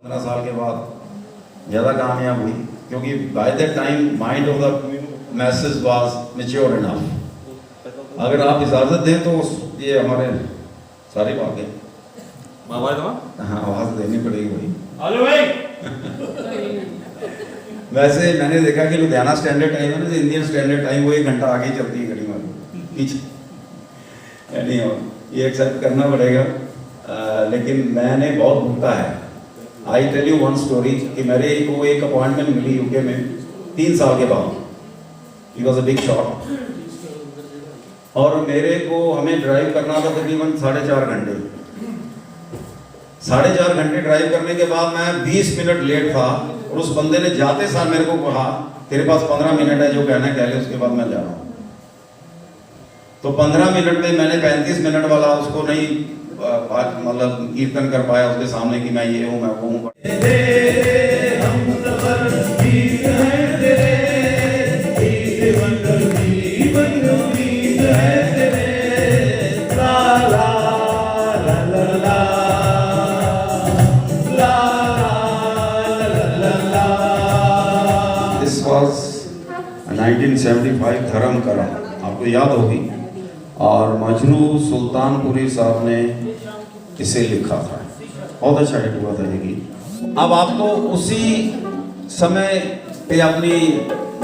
15 साल के बाद ज़्यादा कामयाब हुई, क्योंकि by that time mind of the message was mature enough. अगर आप इजाज़त दें तो ये हमारे सारी बातें हाँ आवाज़ देनी पड़ेगी भाई। हेलो भाई। वैसे मैंने देखा कि लुधियाना स्टैंडर्ड टाइम है ना, इंडियन स्टैंडर्ड टाइम वो 1 घंटा आगे चलती है घड़ी वाली पीछे, नहीं और ये एक्सेप्ट करना पड़ेगा। लेकिन मैंने बहुत भूखा है। I tell you one story कि मेरे को एक अपॉइंटमेंट मिली यूके में 3 साल के बाद। He was a big shot और मेरे को हमें ड्राइव करना था तकरीबन 4.5 घंटे। 4.5 घंटे ड्राइव करने के बाद मैं 20 मिनट लेट था और उस बंदे ने जाते सार मेरे को कहा तेरे पास 15 मिनट है, जो कहना कह ले, उसके बाद मैं जा रहा हूँ। तो 15 मिनट में मैंने 35 मिनट वाला उसको नहीं मतलब कीर्तन कर पाया उसके सामने कि मैं ये हूँ मैं वो हूँ। This was 1975 धर्म करम, आपको याद होगी, और मजनू सुल्तानपुरी साहब ने इसे लिखा था। बहुत अच्छा हिट हुआ था ये गीत। अब आपको उसी समय पे अपनी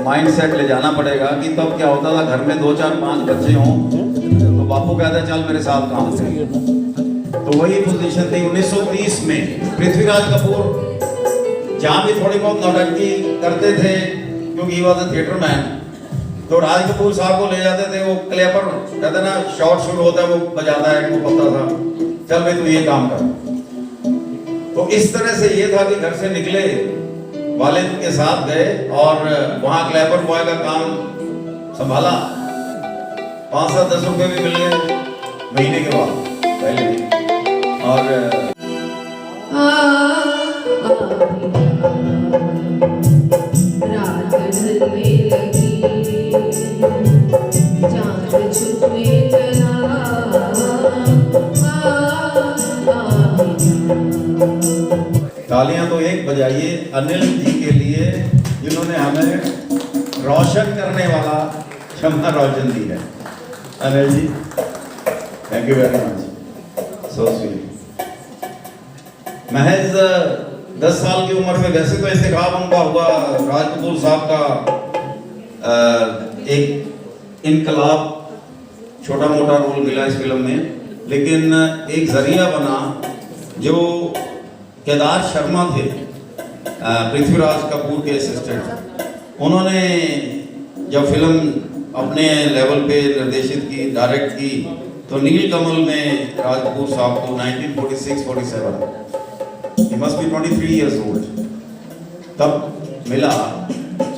माइंडसेट ले जाना पड़ेगा कि तब क्या होता था, घर में 2, 4, 5 बच्चे हों तो बापू कहता है चल मेरे साथ काम कर। तो वही पोजीशन थी 1930 में। पृथ्वीराज कपूर जहाँ भी थोड़ी बहुत नौटंकी करते थे, क्योंकि he was a theatre man, तो राज कपूर साहब को ले जाते थे, वो क्लेपर कहते ना शॉर्ट शूट होता है वो बजाता है, वो पता था चल भाई तू ये काम कर। तो इस तरह से ये था कि घर से निकले, वालिद के साथ गए और वहाँ क्लेपर बॉय का काम संभाला। 5-10 रुपए भी मिल गए महीने के बाद पहले भी। और तालियां तो एक बजाइए अनिल जी के लिए, जिन्होंने हमें रोशन करने वाला क्षमता रोशन दी है। Anil ji thank you very much, so sweet. महज 10 साल की उम्र में, वैसे तो इंतखाब उनका हुआ, राज कपूर साहब का एक इनकलाब छोटा मोटा रोल मिला इस फिल्म में, लेकिन एक जरिया बना जो केदार शर्मा थे, पृथ्वीराज कपूर के असिस्टेंट। उन्होंने जब फिल्म अपने लेवल पे निर्देशित की, डायरेक्ट की, तो नील कमल में राज कपूर साहब को 1946-47 he must be 23 years old तब मिला,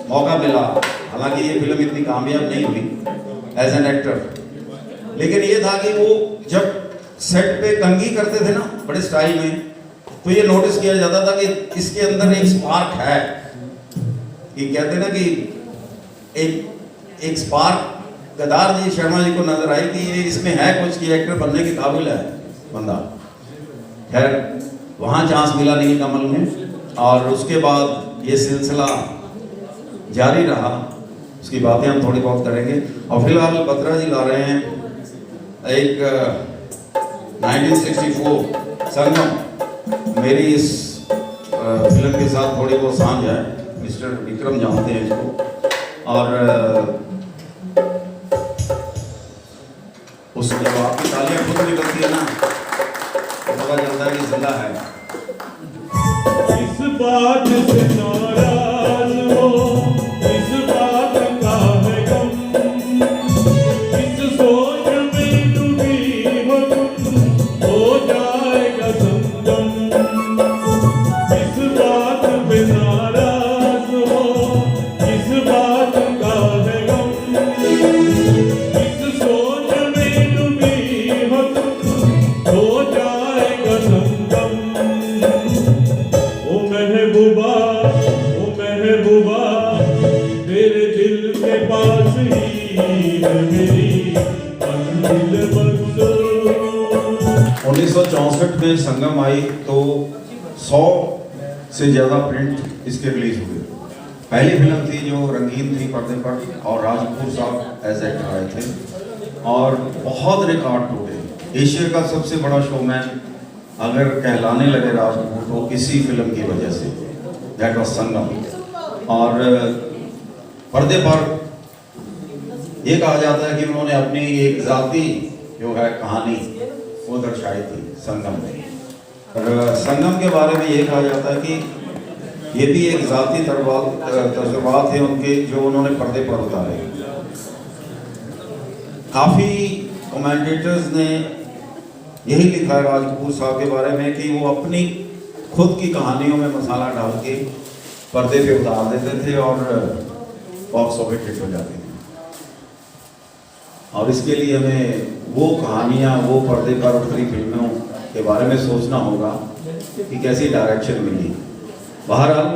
मौका मिला। हालांकि ये फिल्म इतनी कामयाब नहीं हुई एज एन एक्टर, लेकिन ये था कि वो जब सेट पे कंघी करते थे ना बड़े स्टाइल में, तो ये नोटिस किया जाता था कि इसके अंदर एक स्पार्क है। ये कहते ना कि एक स्पार्क केदार जी शर्मा जी को नजर आई कि ये इसमें है कुछ, कि एक्टर बनने के काबिल है बंदा। खैर वहाँ चांस मिला नील कमल में, और उसके बाद ये सिलसिला जारी रहा। उसकी बातें हम थोड़ी बहुत करेंगे। और फिलहाल बत्रा जी ला रहे हैं एक 1964 संगम। मेरी इस फिल्म के साथ थोड़ी बहुत सांझ है, मिस्टर विक्रम जानते हैं इसको, और उस जब आपकी तालियां खुद निकलती है ना तो पता चलता है कि जिंदा है। इस बात से नाराज हो, इस बात का है गम, इस सोच में डूबी हो तुम, हो जाएगा संगम। इस बात पे नाराज हो, इस बात का है गम, इस सोच में डूबी हो तुम, हो जाएगा संगम। ओ महबूबा तेरे दिल के पास ही है मेरी मंजिल मंजूर। 1964 में संगम आई तो 100 से ज़्यादा प्रिंट इसके रिलीज हुए। पहली फिल्म थी जो रंगीन थी पर्दे पर, और राज कपूर साहब एज एक्टर आए थे और बहुत रिकॉर्ड टूटे। एशिया का सबसे बड़ा शोमैन अगर कहलाने लगे राज कपूर तो इसी फिल्म की वजह से, दैट वाज संगम। और पर्दे पर ये कहा जाता है कि उन्होंने अपनी एक जाती जो है कहानी वो दर्शाई थी संगम में। और संगम के बारे में ये कहा जाता है कि ये भी एक जाती तजुर्बात थे उनके जो उन्होंने पर्दे पर उतारे। काफ़ी कमेंटेटर्स ने यही लिखा है राज कपूर साहब के बारे में कि वो अपनी खुद की कहानियों में मसाला डाल के पर्दे पे उतार देते थे और बॉक्स ऑफिस हिट हो जाती थी। और इसके लिए हमें वो कहानियाँ, वो पर्दे पर उतरी फिल्मों के बारे में सोचना होगा कि कैसी डायरेक्शन मिली। बहरहाल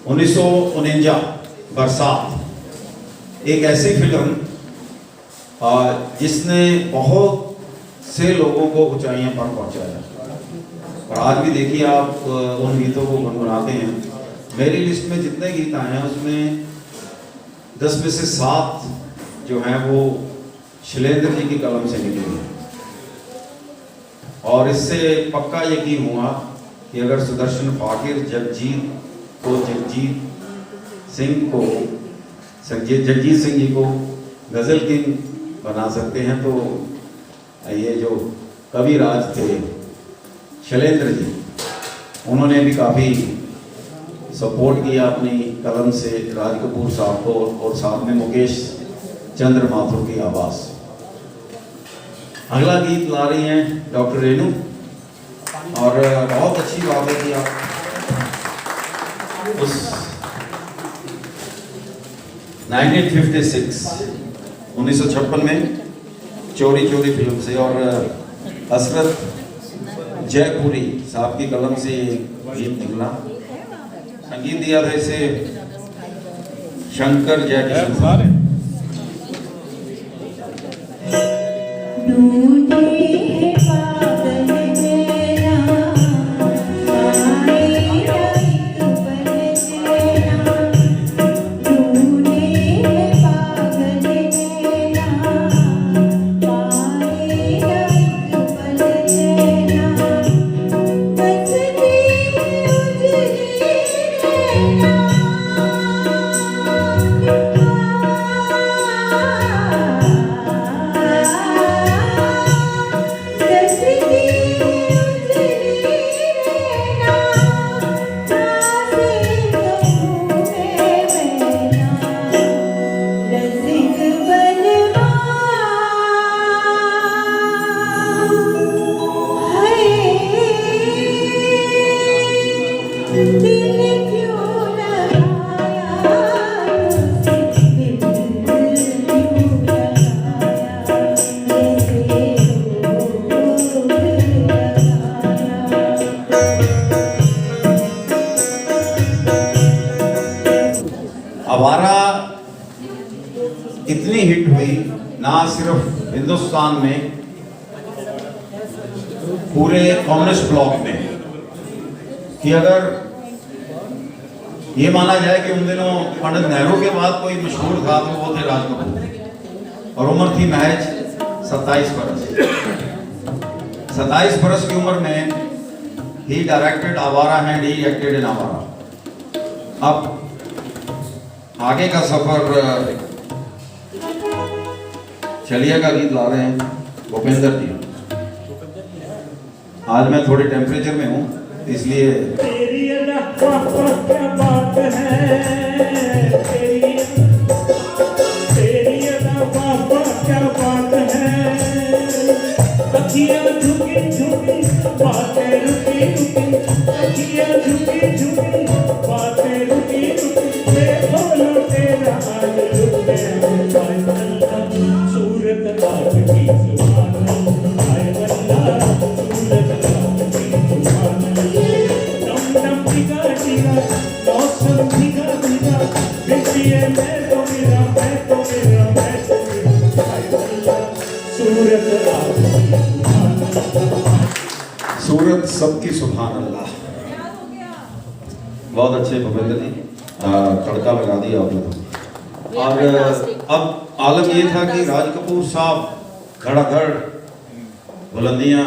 1949 बरसात एक ऐसी फिल्म जिसने बहुत से लोगों को ऊंचाइयों पर पहुंचाया। और आज भी देखिए आप उन गीतों को गुनगुनाते हैं। मेरी लिस्ट में जितने गीत आए हैं उसमें 10 में से 7 जो हैं वो शैलेंद्र जी की कलम से निकली हैं। और इससे पक्का यकीन हुआ कि अगर सुदर्शन फाकिर जगजीत सिंह जी को गज़ल किंग बना सकते हैं तो ये जो कवि राज थे शैलेंद्र जी, उन्होंने भी काफ़ी सपोर्ट किया अपनी कलम से राज कपूर साहब को, और साथ में मुकेश चंद्र माथुर की आवाज़। अगला गीत ला रही हैं डॉक्टर रेनू, और बहुत अच्छी बात है कि आप उस 1956 में चोरी चोरी फिल्म से और हसरत जयपुरी साहब की कलम से गीत निकला। संगीत दिया था इसे शंकर जयकिशन साहब। आवारा इतनी हिट हुई ना सिर्फ हिंदुस्तान में, पूरे कम्युनिस्ट ब्लॉक में, कि अगर ये माना जाए कि उन दिनों पंडित नेहरू के बाद कोई मशहूर था तो वो थे राज कपूर, और उम्र थी महज 27 बरस। 27 बरस की उम्र में ही डायरेक्टेड आवारा एंड ही एक्टेड इन आवारा। अब आगे का सफर चलिए का गीत ला रहे हैं भूपेंद्र जी। आज मैं थोड़े टेम्परेचर में हूँ इसलिए तेरी क्या बात है, तेरी क्या बात है, अखियाँ झुकी झुकी बातें रुकी रुकी, अखियाँ झुकी झुकी बातें रुकी रुकी, बोलो तेरा आज रुके सूरत आज की सुभान हाय अल्लाह, सूरत आज की सुभान दम दम टिका टिका मौसम टिका टिका, बिजली मैं तो मेरा मैं तो मेरा मैं तो मेरा हाय अल्लाह, सूरत आज की सुभान, सूरत सबकी सुभान अल्लाह। बहुत अच्छे भूपेंद्र जी, तड़का लगा दिया आपने तो। और अब आलम ये था कि राज कपूर साहब धड़ाधड़ बुलंदियां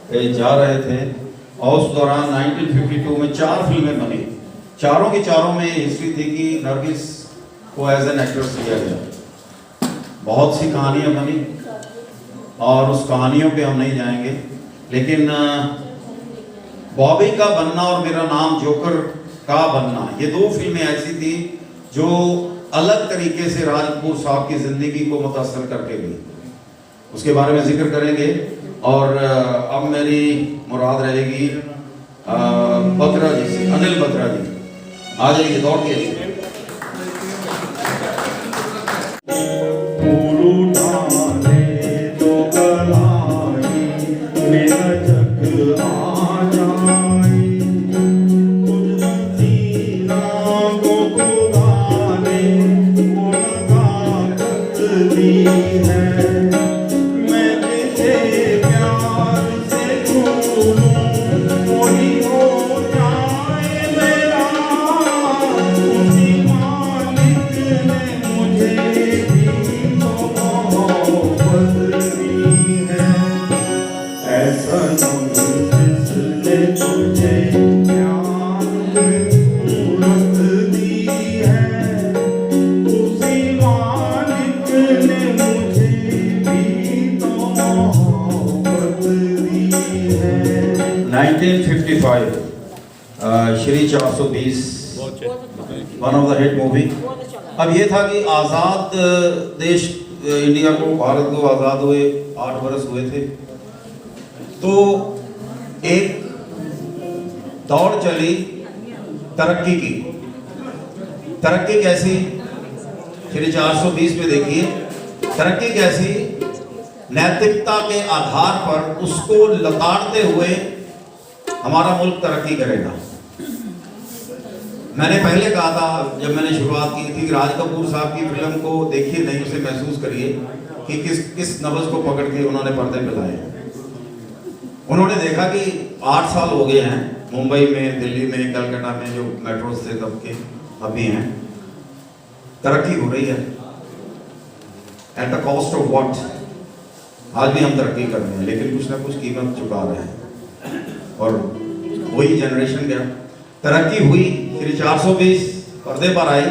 पे जा रहे थे और उस दौरान 1952 में 4 फिल्में बनी, चारों की चारों में हिस्ट्री थी कि नरगिस को एज एन एक्ट्रेस लिया गया। बहुत सी कहानियां बनी और उस कहानियों पे हम नहीं जाएंगे, लेकिन बॉबी का बनना और मेरा नाम जोकर का बनना, ये 2 फिल्में ऐसी थी जो अलग तरीके से राज कपूर साहब की जिंदगी को मुतासर करके गई, उसके बारे में जिक्र करेंगे। और अब मेरी मुराद रहेगी बत्रा जी से, अनिल बत्रा जी आ जाइए दौड़ के। Shri 420 one of the hit movie. अब ये था कि आज़ाद देश इंडिया को, भारत को आज़ाद हुए 8 वर्ष हुए थे, तो एक दौड़ चली तरक्की की। तरक्की कैसी, श्री 420 में देखिए तरक्की कैसी, नैतिकता के आधार पर उसको लताड़ते हुए हमारा मुल्क तरक्की करेगा। मैंने पहले कहा था जब मैंने शुरुआत की थी, राज कपूर साहब की फिल्म को देखिए नहीं, उसे महसूस करिए कि किस नब्ज़ को पकड़ के उन्होंने पर्दे पे लाए। उन्होंने देखा कि 8 साल हो गए हैं मुंबई में, दिल्ली में, कलकत्ता में जो मेट्रो से तब के अभी हैं, तरक्की हो रही है at the cost of what. आज भी हम तरक्की कर रहे हैं लेकिन कुछ ना कुछ कीमत चुका रहे हैं, और वही जनरेशन गया। तरक्की हुई, श्री 420 पर्दे पर आई,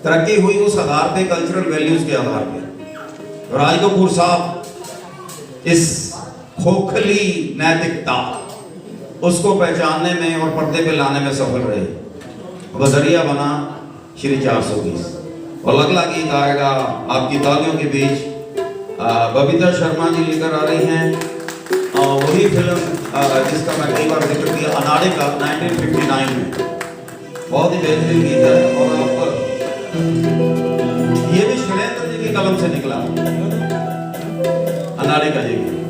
तरक्की हुई उस आधार पे, कल्चरल वैल्यूज के आधार पे। राज कपूर साहब इस खोखली नैतिकता उसको पहचानने में और पर्दे पे लाने में सफल रहे। वजरिया बना श्री 420। और अगला गीत आएगा आपकी तालियों के बीच, बबीता शर्मा जी लेकर आ रही हैं, और वही फिल्म जिसका मैं कई बार जिक्र किया, अनाड़े का, 1959 में। बहुत ही बेहतरीन गीत है, और ये भी शैलेंद्र जी की कलम से निकला, अनाड़े का ये गीत।